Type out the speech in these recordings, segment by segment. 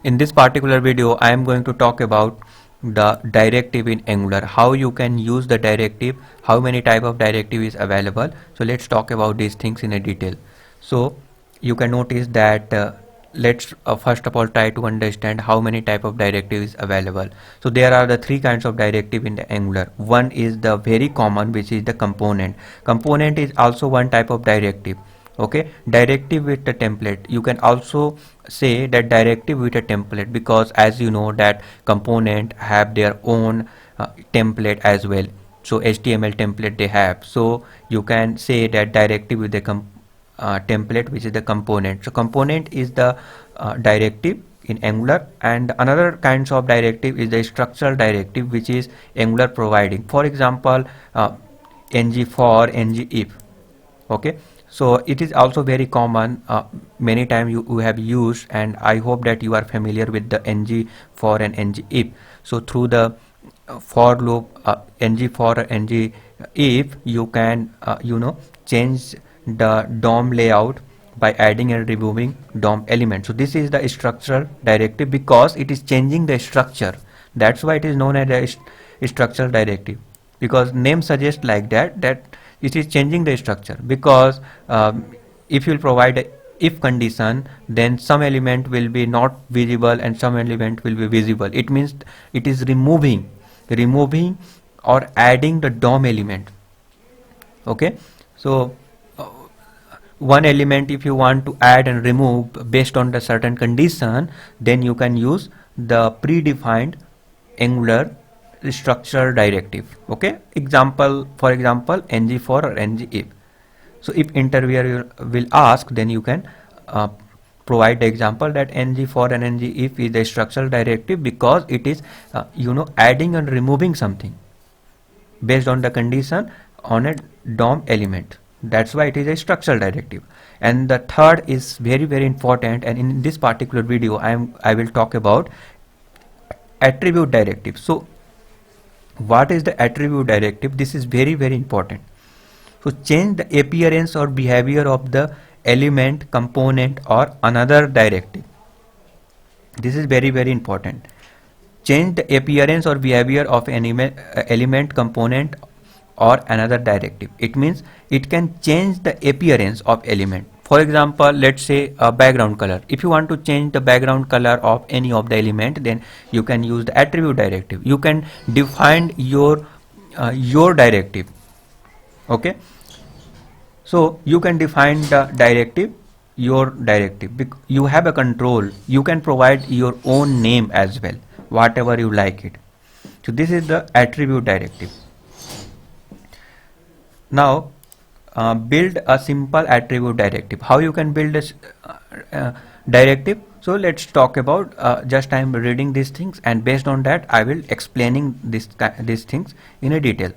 In this particular video, I am going to talk about the directive in Angular, how you can use the directive, how many type of directive is available. So let's talk about these things in a detail. So you can notice that let's first of all try to understand how many type of directive is available. So there are the three kinds of directive in the Angular. One is the very common, which is the component. Component is also one type of directive. Okay, directive with the template. You can also say that directive with a template, because as you know that component have their own template as well. So HTML template they have, so you can say that directive with the template, which is the component. So component is the directive in Angular, and another kinds of directive is the structural directive, which is Angular providing. For example, ng for, ng if. Okay, so it is also very common, many times you have used, and I hope that you are familiar with the ng for and ng if. So through the for loop, ng for, ng if, you can change the DOM layout by adding and removing DOM element. So this is the structural directive, because it is changing the structure. That's why it is known as a structural directive, because name suggests like that it is changing the structure. Because if you will provide a if condition, then some element will be not visible and some element will be visible. It means it is removing or adding the DOM element. Okay, so one element if you want to add and remove based on the certain condition, then you can use the predefined Angular structural directive. Okay, for example ng for or ng if. So if interviewer will ask, then you can provide the example that ng for and ng if is the structural directive, because it is adding and removing something based on the condition on a DOM element. That's why it is a structural directive. And the third is very, very important, and in this particular video I will talk about attribute directive. So what is the attribute directive? This is very, very important. So change the appearance or behavior of the element, component, or another directive. This is very, very important. Change the appearance or behavior of an element, component, or another directive. It means it can change the appearance of element. For example, let's say a background color. If you want to change the background color of any of the element, then you can use the attribute directive. You can define your directive. Okay, so you can define the directive, your directive. You have a control. You can provide your own name as well, whatever you like it. So this is the attribute directive. Now build a simple attribute directive. How you can build a directive? So let's talk about, just I am reading these things, and based on that I will explaining these things in a detail.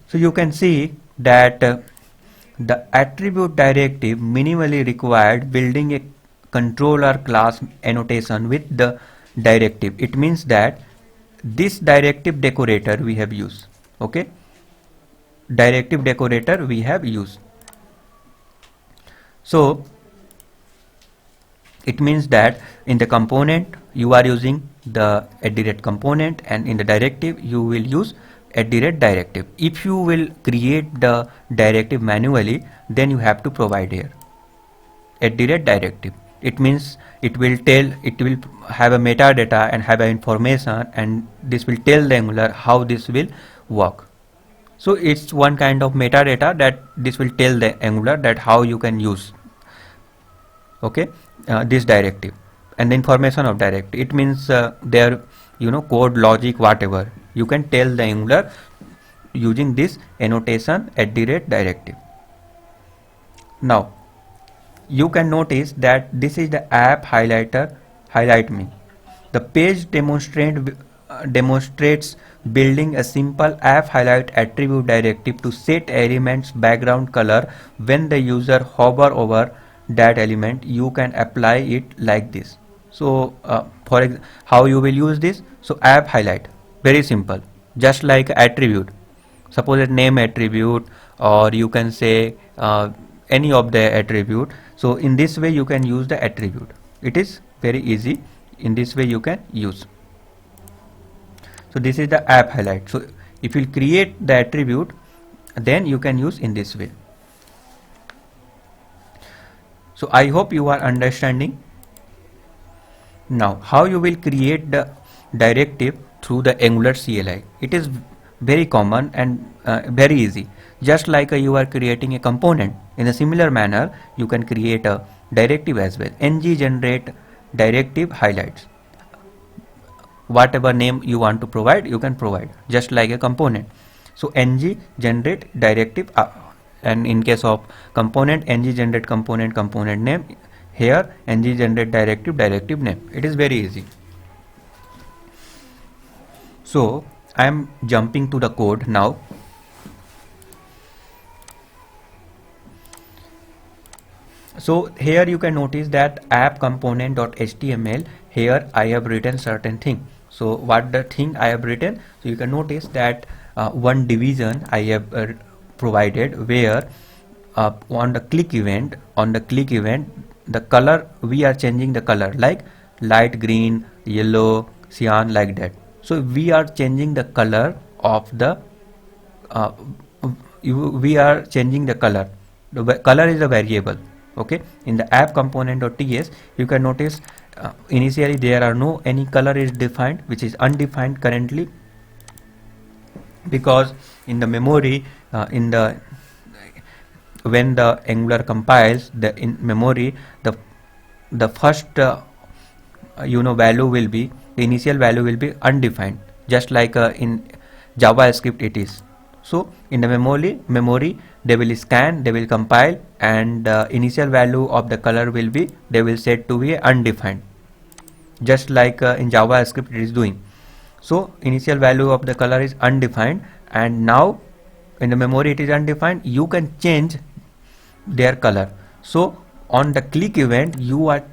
So you can see that the attribute directive minimally required building a controller class annotation with the directive. It means that this directive decorator we have used. Okay, directive decorator we have used. So it means that in the component you are using the @component, and in the directive you will use @directive. If you will create the directive manually, then you have to provide here @directive. It means it will have a metadata and have a information, and this will tell the Angular how this will work. So it's one kind of metadata that this will tell the Angular that how you can use this directive, and the information of directive. It means their code, logic, whatever you can tell the Angular using this annotation @directive. Now you can notice that this is the app highlight me. The page demonstrates building a simple app highlight attribute directive to set elements background color. When the user hover over that element, you can apply it like this. So how you will use this? So app highlight, very simple, just like attribute. Suppose a name attribute, or you can say any of the attribute. So in this way you can use the attribute. It is very easy. in this way you can use. So this is the app highlight. So if you create the attribute, then you can use in this way. So I hope you are understanding. Now how you will create the directive through the Angular CLI. It is very common and very easy. Just like you are creating a component, in a similar manner you can create a directive as well. Ng generate directive highlights. Whatever name you want to provide, you can provide just like a component. So ng generate directive, and in case of component, ng generate component name. Here ng generate directive name. It is very easy. So I am jumping to the code now. So here you can notice that app component.html. Here I have written certain thing. So what the thing I have written? So you can notice that one division I have provided, where on the click event, the color, we are changing the color like light green, yellow, cyan, like that. So we are changing the color of the we are changing the color. The color is a variable. Okay, in the app component.ts you can notice initially there are no any color is defined, which is undefined currently, because in the memory when the Angular compiles the in memory, the first value will be, the initial value will be undefined, just like in JavaScript it is. So in the memory they will scan, they will compile, and initial value of the color will be, they will set to be undefined, just like in JavaScript it is doing. So initial value of the color is undefined, and now in the memory it is undefined. You can change their color. So on the click event you are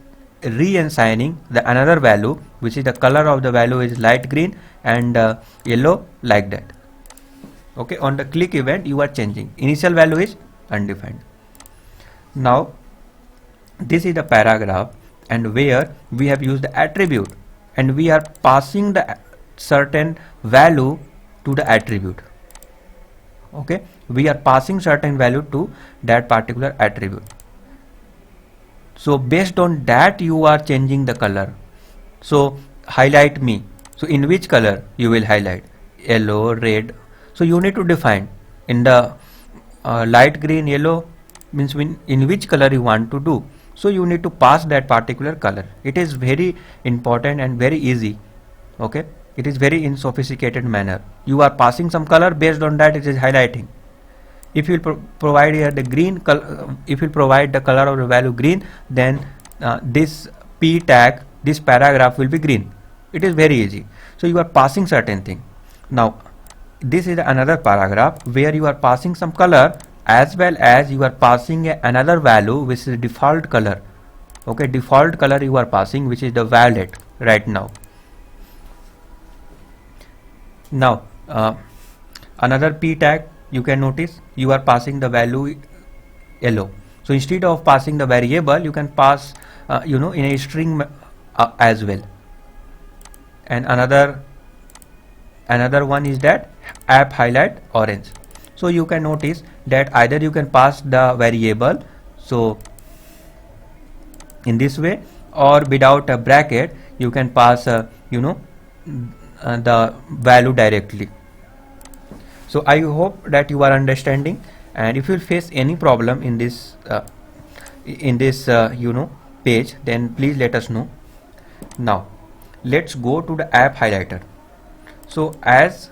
reassigning the another value, which is the color of the value is light green and yellow, like that. Okay, on the click event you are changing, initial value is undefined. Now this is the paragraph, and where we have used the attribute, and we are passing the certain value to the attribute. Okay, we are passing certain value to that particular attribute. So based on that you are changing the color. So highlight me, so in which color you will highlight? Yellow, red. So you need to define in the light green, yellow means in which color you want to do. So you need to pass that particular color. It is very important and very easy. Okay, it is very in sophisticated manner. You are passing some color, based on that it is highlighting. If you provide here the green color, if you provide the color of the value green, then this p tag, this paragraph will be green. It is very easy. So you are passing certain thing. Now this is another paragraph where you are passing some color, as well as you are passing another value which is default color. Okay, default color you are passing, which is the violet right now. Now another p tag, you can notice you are passing the value yellow. So instead of passing the variable, you can pass in a string as well. And another one is that app highlight orange. So you can notice that either you can pass the variable, so in this way, or without a bracket you can pass the value directly. So I hope that you are understanding, and if you face any problem in this page, then please let us know. Now let's go to the app highlighter. So as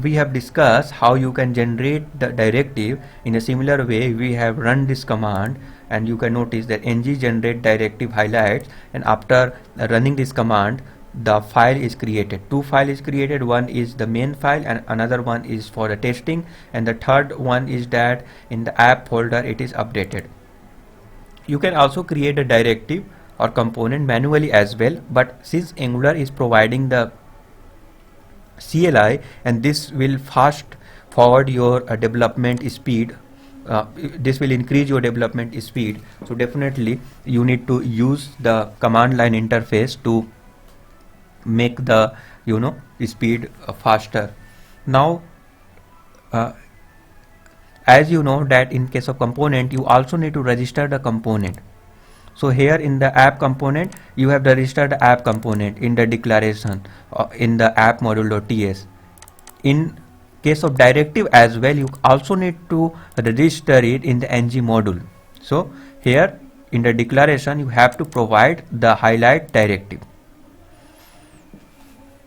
we have discussed how you can generate the directive, in a similar way we have run this command, and you can notice that ng generate directive highlights, and after running this command the file is created. Two files is created, one is the main file and another one is for the testing, and the third one is that in the app folder it is updated. You can also create a directive or component manually as well, but since Angular is providing the CLI, and this will fast forward your development speed, this will increase your development speed, so definitely you need to use the command line interface to make the speed faster. Now as you know that in case of component you also need to register the component. So here in the app component you have the registered app component in the declaration in the app module.ts. In case of directive as well, you also need to register it in the ng module. So here in the declaration you have to provide the highlight directive.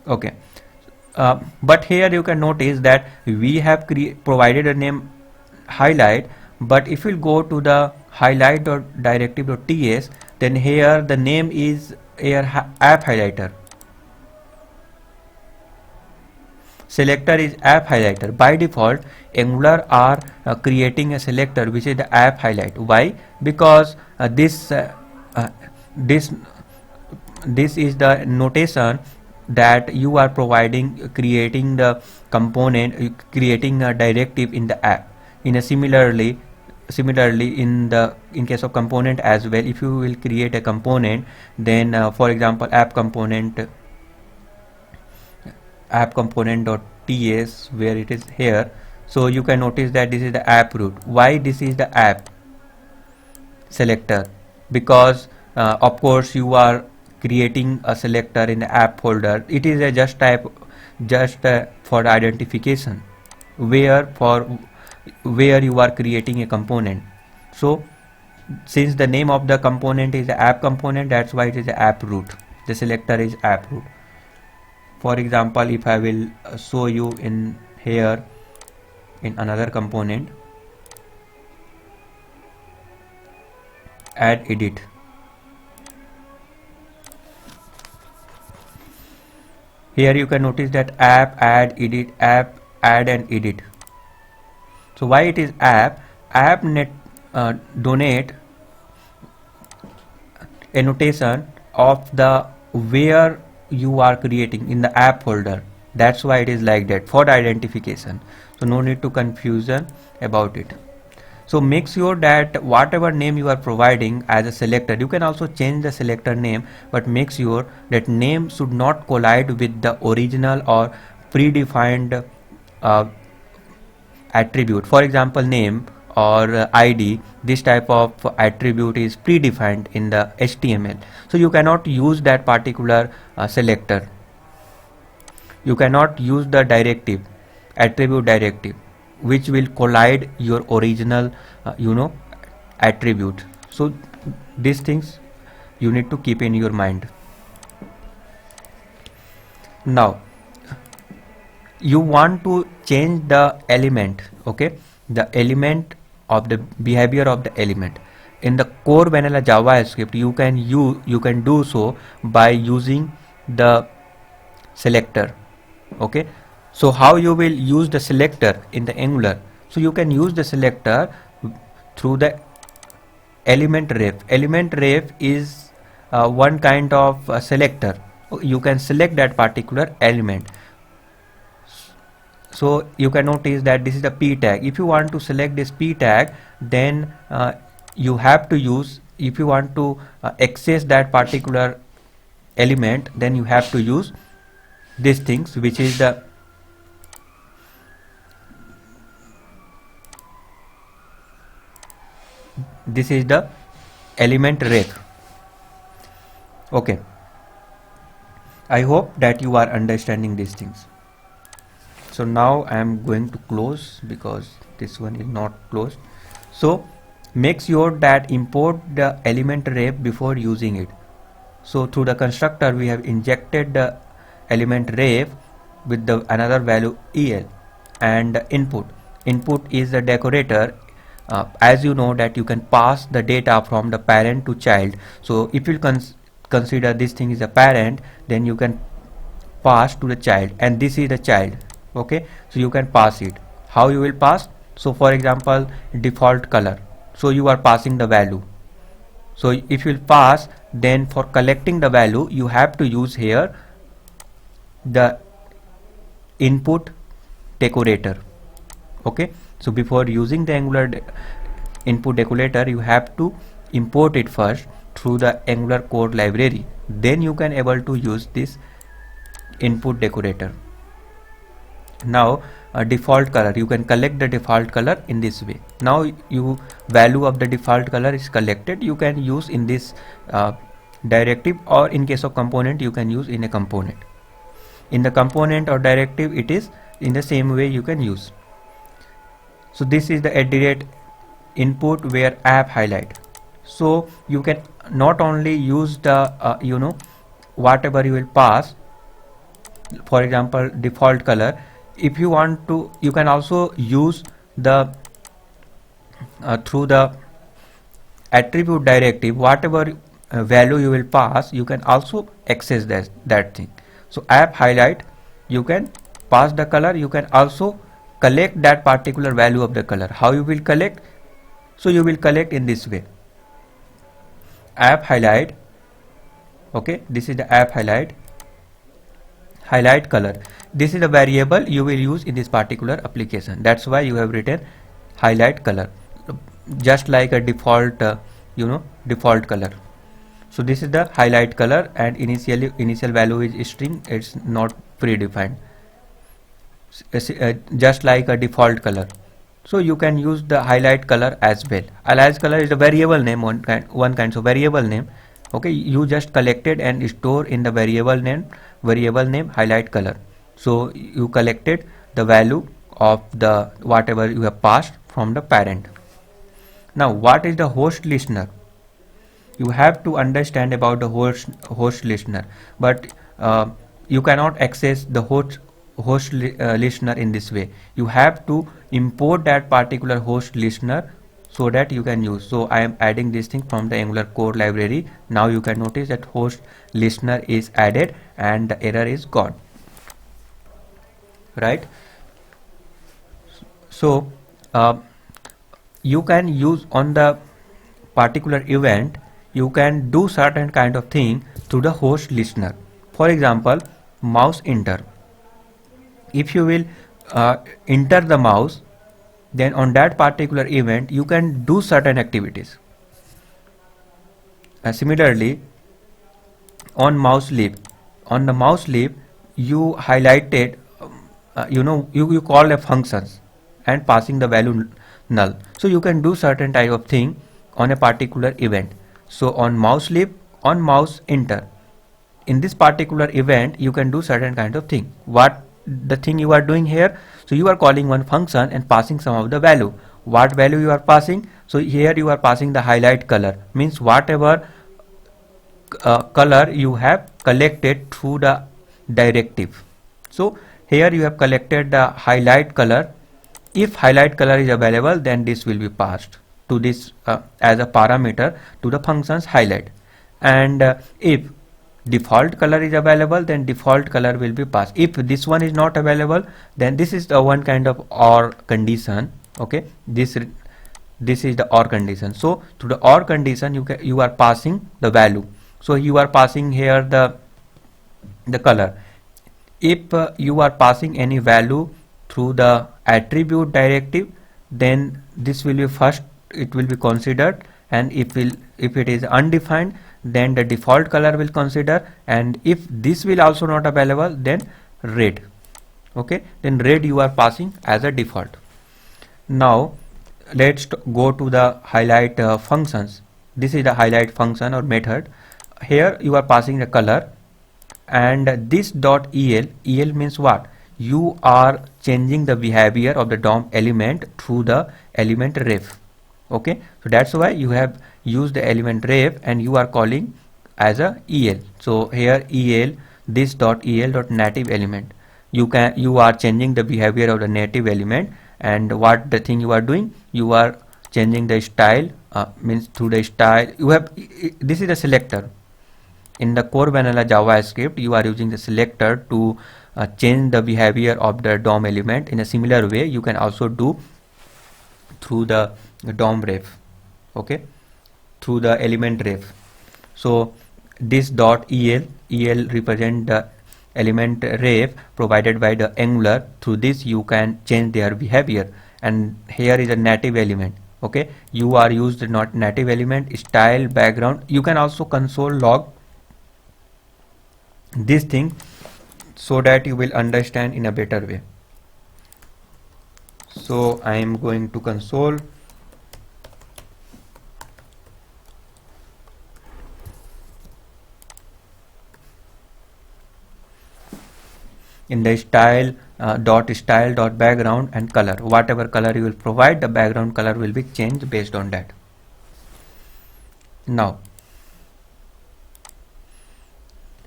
Okay, but here you can notice that we have provided a name highlight, but if you go to the highlight.directive.ts, then here the name is here app highlighter. Selector is app highlighter. By default Angular are creating a selector which is the app highlight. Why? Because this is the notation that you are providing, creating the component, creating a directive in the app. In a similarly in case of component as well, if you will create a component, then for example app component.ts, where it is here, so you can notice that this is the app root. Why this is the app selector? Because of course you are creating a selector in the app folder. It is a just for identification where you are creating a component. So since the name of the component is the app component, that's why it is the app root. The selector is app root. For example, if I will show you in here in another component, add edit. Here you can notice that app, add, edit, app, add and edit. So why it is app? App donate a notation of the where you are creating in the app folder. That's why it is like that, for the identification. So no need to confusion about it. So make sure that whatever name you are providing as a selector, you can also change the selector name, but make sure that name should not collide with the original or predefined attribute. For example, name or ID, this type of attribute is predefined in the HTML. So you cannot use that particular selector. You cannot use the directive, attribute directive, which will collide your original attribute. So these things you need to keep in your mind. Now you want to change the element, okay, the element of the behavior of the element. In the core vanilla JavaScript you can do so by using the selector. Okay, so how you will use the selector in the Angular? So you can use the selector through the element ref. Element ref is one kind of selector. You can select that particular element. So you can notice that this is the p tag. If you want to select this p tag, then you have to use, if you want to access that particular element, then you have to use these things, which is the element ref. Okay, I hope that you are understanding these things. So now I am going to close because this one is not closed. So make sure that import the element ref before using it. So through the constructor we have injected the element ref with the another value el, and input is the decorator. As you know that you can pass the data from the parent to child. So if you consider this thing is a parent, then you can pass to the child, and this is the child. Okay, so you can pass it. How you will pass? So for example, default color, so you are passing the value. So if you will pass, then for collecting the value you have to use here the input decorator. Okay, so before using the Angular input decorator you have to import it first through the Angular core library, then you can able to use this input decorator. Now a default color, you can collect the default color in this way. Now you value of the default color is collected, you can use in this directive, or in case of component you can use in a component. In the component or directive it is in the same way you can use. So this is the @input where app highlight. So you can not only use the whatever you will pass, for example default color. If you want to, you can also use the through the attribute directive, whatever value you will pass, you can also access that thing. So app highlight, you can pass the color, you can also collect that particular value of the color. How you will collect? So you will collect in this way. App highlight, okay, this is the app highlight color. This is the variable you will use in this particular application. That's why you have written highlight color, just like a default default color. So this is the highlight color, and initial value is string, it's not predefined, just like a default color. So you can use the highlight color as well. Alias color is a variable name, one kind, so variable name. Okay, you just collected and store in the variable name highlight color. So you collected the value of the whatever you have passed from the parent. Now what is the host listener? You have to understand about the host listener, but you cannot access the host listener in this way. You have to import that particular host listener so that you can use. So I am adding this thing from the Angular core library. Now you can notice that host listener is added and the error is gone, right? So you can use on the particular event, you can do certain kind of thing to the host listener. For example, mouse enter. If you will enter the mouse, then on that particular event you can do certain activities. Similarly, on mouse leave, on the mouse leave you highlighted you call a functions and passing the value null. So you can do certain type of thing on a particular event. So on mouse leave, on mouse enter, in this particular event you can do certain kind of thing. What the thing you are doing here? So you are calling one function and passing some of the value. What value you are passing? So here you are passing the highlight color, means whatever color you have collected through the directive. So here you have collected the highlight color. If highlight color is available, then this will be passed to this as a parameter to the functions highlight. And if default color is available, then default color will be passed. If this one is not available, then this is the one kind of OR condition. Okay, this is the OR condition. So to the OR condition you are passing the value. So you are passing here the color. If you are passing any value through the attribute directive, then this will be first, it will be considered, and if it is undefined, then the default color will consider, and if this will also not available, then red. Okay, then red you are passing as a default. Now let's go to the highlight functions. This is the highlight function or method. Here you are passing the color, and this dot el means what? You are changing the behavior of the DOM element through the element ref. Okay, so that's why you have used the element ref and you are calling as a el. So here el, this dot el dot native element, you are changing the behavior of the native element. And what the thing you are doing, you are changing the style, means through the style you have, this is the selector. In the core vanilla JavaScript, you are using the selector to change the behavior of the DOM element. In a similar way, you can also do through the DOM ref. Okay, through the element ref. So this dot el represent the element ref provided by the Angular. Through this you can change their behavior. And here is a native element. Okay, you are used not native element, style, background. You can also console log this thing. so that you will understand in a better way. So I am going to console. In the style dot background and color, whatever color you will provide, the background color will be changed based on that. Now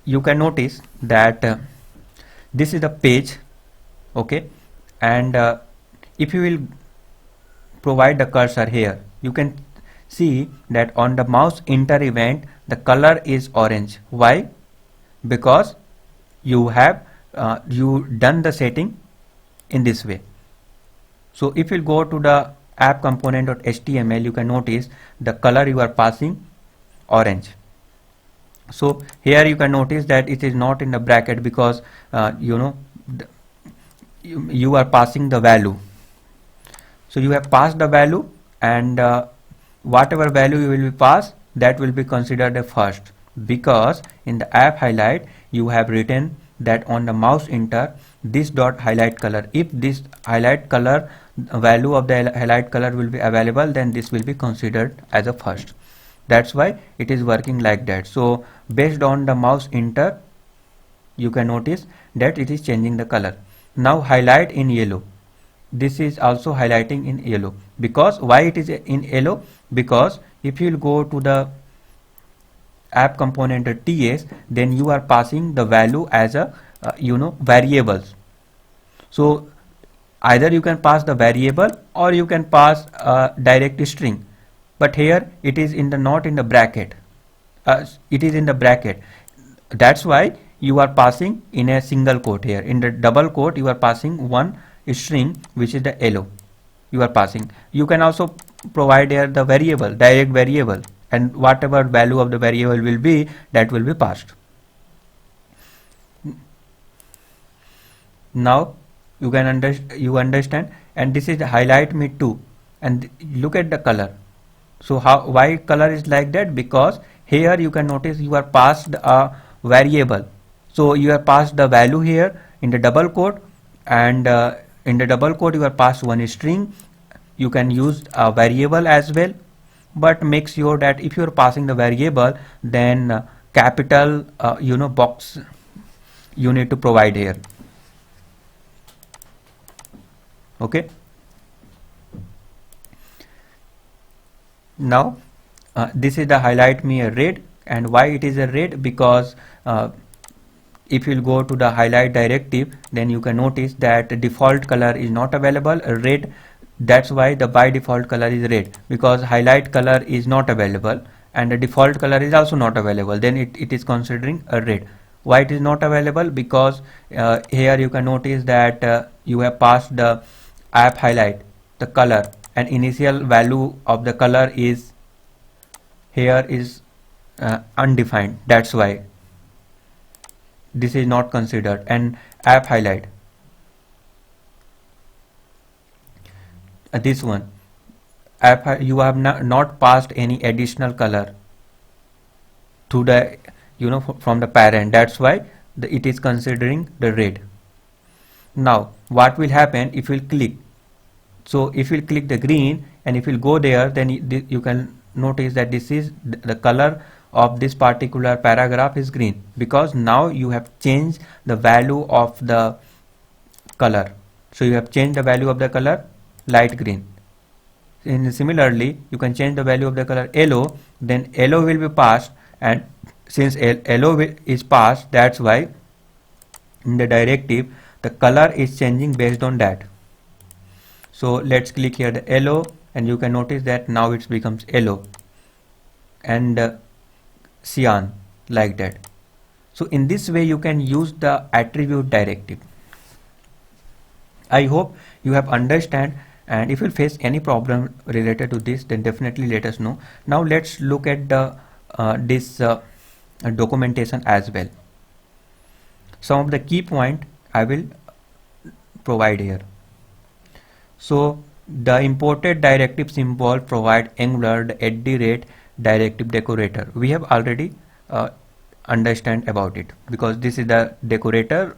you can notice that this is the page, okay, and if you will provide the cursor here, you can see that on the mouse enter event the color is orange. Why? Because you have you done the setting in this way. So if you go to the app component.html, you can notice the color you are passing orange. So here you can notice that it is not in the bracket because you are passing the value. So you have passed the value, and whatever value you will be passed, that will be considered a first, because in the app highlight you have written that on the mouse enter this dot highlight color, if this highlight color value of the highlight color will be available, then this will be considered as a first. That's why it is working like that. So based on the mouse enter, you can notice that it is changing the color. Now highlight in yellow, this is also highlighting in yellow. Because why it is in yellow? Because if you will go to the app component ts, then you are passing the value as a variables. So either you can pass the variable or you can pass a direct string, but here it is in the not in the bracket, it is in the bracket. That's why you are passing in a single quote. Here in the double quote you are passing one string, which is the yellow you are passing. You can also provide here the variable, direct variable, and whatever value of the variable will be, that will be passed. Now you can understand, and this is the highlight me too, and look at the color. So why color is like that? Because here you can notice you are passed a variable. So you have passed the value here in the double quote, and in the double quote you are passed one string. You can use a variable as well, but make sure that if you are passing the variable, then capital box you need to provide here. Okay. Now this is the highlight me a red, and why it is a red? Because if you will go to the highlight directive, then you can notice that the default color is not available, red. That's why the by default color is red, because highlight color is not available and the default color is also not available, then it is considering a red. Why it is not available? Because here you can notice that you have passed the app highlight the color, and initial value of the color is here is undefined. That's why this is not considered. And app highlight, this one app, you have not passed any additional color to the from the parent. That's why it is considering the red. Now what will happen if you click? So if you click the green and if you go there, then you can notice that this is the color of this particular paragraph is green, because now you have changed the value of the color. So you have changed the value of the color light green. And similarly you can change the value of the color yellow, then yellow will be passed, and since yellow is passed, that's why in the directive the color is changing based on that. So let's click here the yellow, and you can notice that now it becomes yellow and cyan, like that. So in this way you can use the attribute directive. I hope you have understand, and if you face any problem related to this, then definitely let us know. Now let's look at the this documentation as well. Some of the key point I will provide here. So the imported directive symbol provide Angular the directive decorator. We have already understand about it, because this is the decorator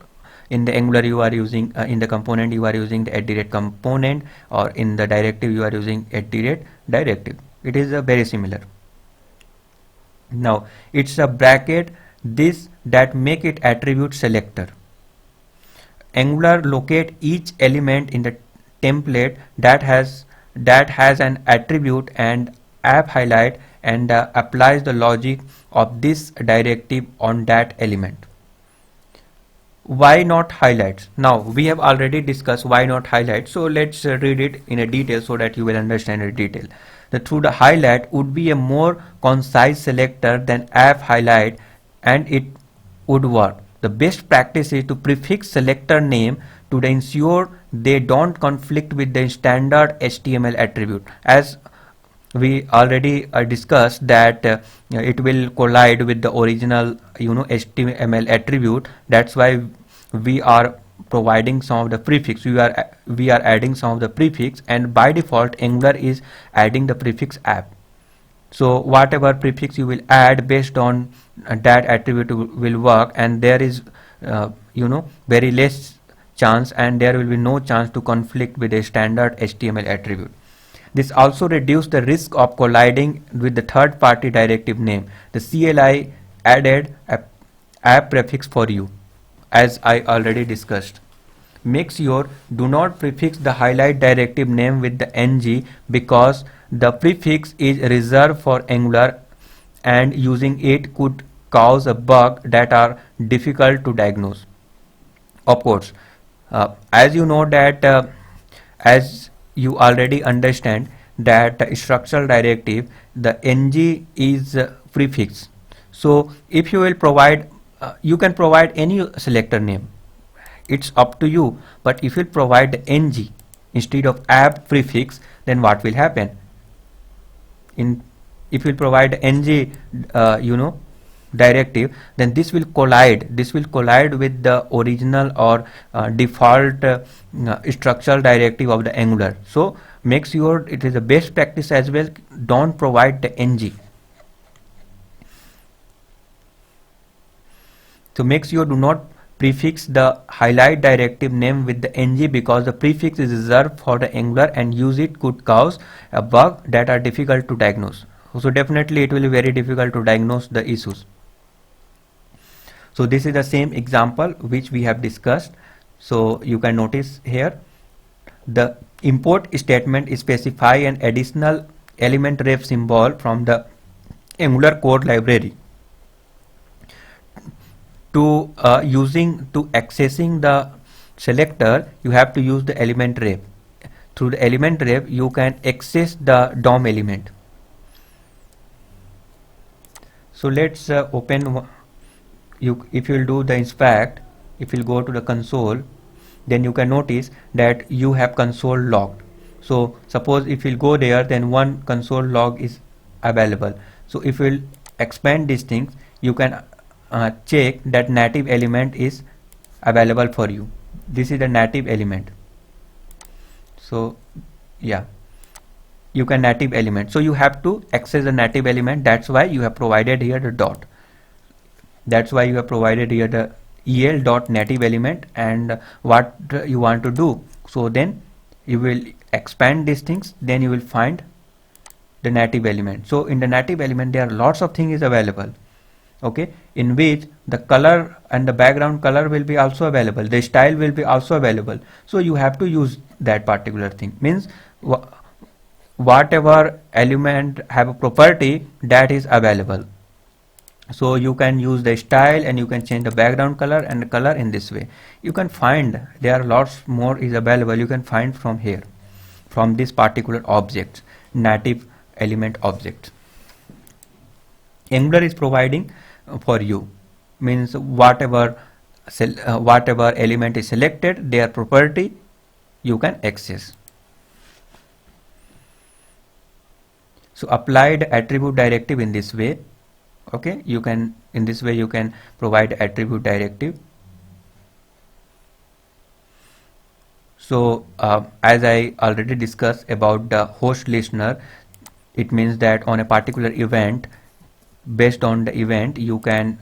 In the Angular you are using in the component you are using the @component, or in the directive you are using @directive. It is very similar. Now it's a bracket this that make it attribute selector. Angular locate each element in the template that has an attribute and app highlight, and applies the logic of this directive on that element. Why not highlights? Now we have already discussed why not highlights, so let's read it in a detail so that you will understand in detail. Through the highlight would be a more concise selector than app highlight, and it would work. The best practice is to prefix selector name to ensure they don't conflict with the standard HTML attribute. As we already discussed that it will collide with the original HTML attribute. That's why we are providing some of the prefix. We are adding some of the prefix, and by default Angular is adding the prefix app. So whatever prefix you will add based on that attribute will work, and there is very less chance, and there will be no chance to conflict with a standard HTML attribute. This also reduces the risk of colliding with the third-party directive name. The CLI added a app prefix for you, as I already discussed. Make sure do not prefix the highlight directive name with the ng, because the prefix is reserved for Angular and using it could cause a bug that are difficult to diagnose. Of course, as you know that as you already understand that structural directive, the ng is prefix. So if you will provide you can provide any selector name, it's up to you, but if you provide the ng instead of app prefix, then what will happen? If you provide ng directive, then this will collide with the original or default structural directive of the Angular. So make sure it is a best practice as well, don't provide the ng. So make sure do not prefix the highlight directive name with the ng, because the prefix is reserved for the Angular and use it could cause a bug that are difficult to diagnose. So definitely it will be very difficult to diagnose the issues. So this is the same example which we have discussed. So you can notice here the import statement specify an additional element ref symbol from the Angular core library. To accessing the selector, you have to use the element ref. Through the element ref you can access the DOM element. So let's open if you will do the inspect, if you go to the console, then you can notice that you have console logged. So suppose if you go there, then one console log is available. So if you will expand these things, you can check that native element is available for you. This is the native element. So yeah, you can native element. So you have to access the native element. That's why you have provided here the dot. That's why you have provided here the el.native element and what you want to do. So then you will expand these things, then you will find the native element. So in the native element there are lots of things is available, okay, in which the color and the background color will be also available, the style will be also available. So you have to use that particular thing, means whatever element have a property that is available. So you can use the style and you can change the background color and the color in this way. You can find there are lots more is available, you can find from here, from this particular object, native element object. Angular is providing for you, means whatever element is selected, their property you can access. So apply the attribute directive in this way. Okay, you can in this way you can provide attribute directive. So as I already discussed about the host listener, it means that on a particular event, based on the event you can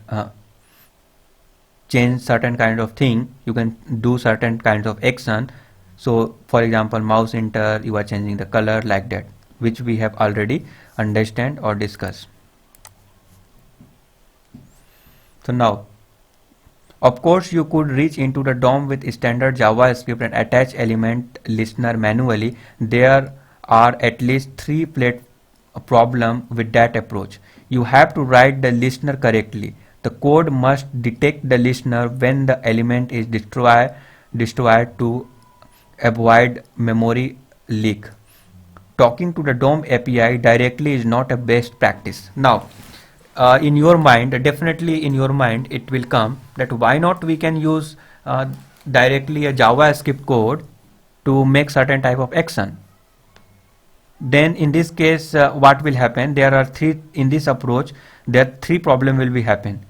change certain kind of thing, you can do certain kinds of action. So for example, mouse enter, you are changing the color like that, which we have already understand or discussed. So now, of course, you could reach into the DOM with standard JavaScript and attach element listener manually. There are at least three problem with that approach. You have to write the listener correctly. The code must detect the listener when the element is destroyed to avoid memory leak. Talking to the DOM API directly is not a best practice. Now, in your mind, definitely in your mind, it will come that why not we can use directly a JavaScript code to make certain type of action. Then in this case, what will happen? There are three in this approach. There are three problem will be happen.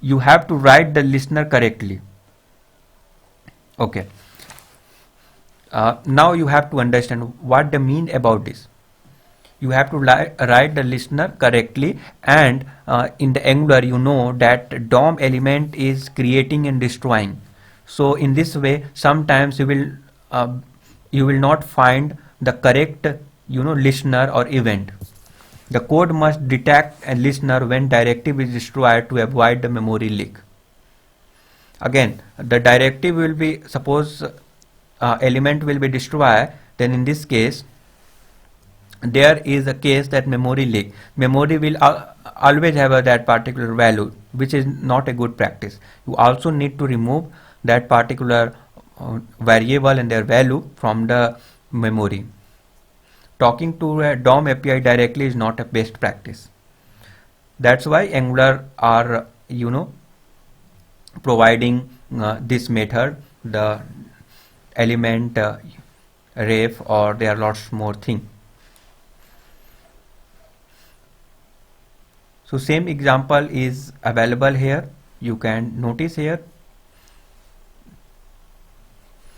You have to write the listener correctly. Okay. Now you have to understand what the mean about this. You have to write the listener correctly, and in the Angular you know that DOM element is creating and destroying. So in this way, sometimes you will not find the correct listener or event. The code must detect a listener when directive is destroyed to avoid the memory leak. Again, the directive will be, suppose element will be destroyed, then in this case there is a case that memory leak. Memory will always have that particular value, which is not a good practice. You also need to remove that particular variable and their value from the memory. Talking to a DOM API directly is not a best practice. That's why Angular are providing this method, the element ref, or there are lots more things. So same example is available here. You can notice here.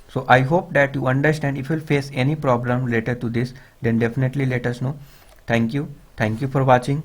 So I hope that you understand. If you face any problem related to this, then definitely let us know. Thank you. Thank you for watching.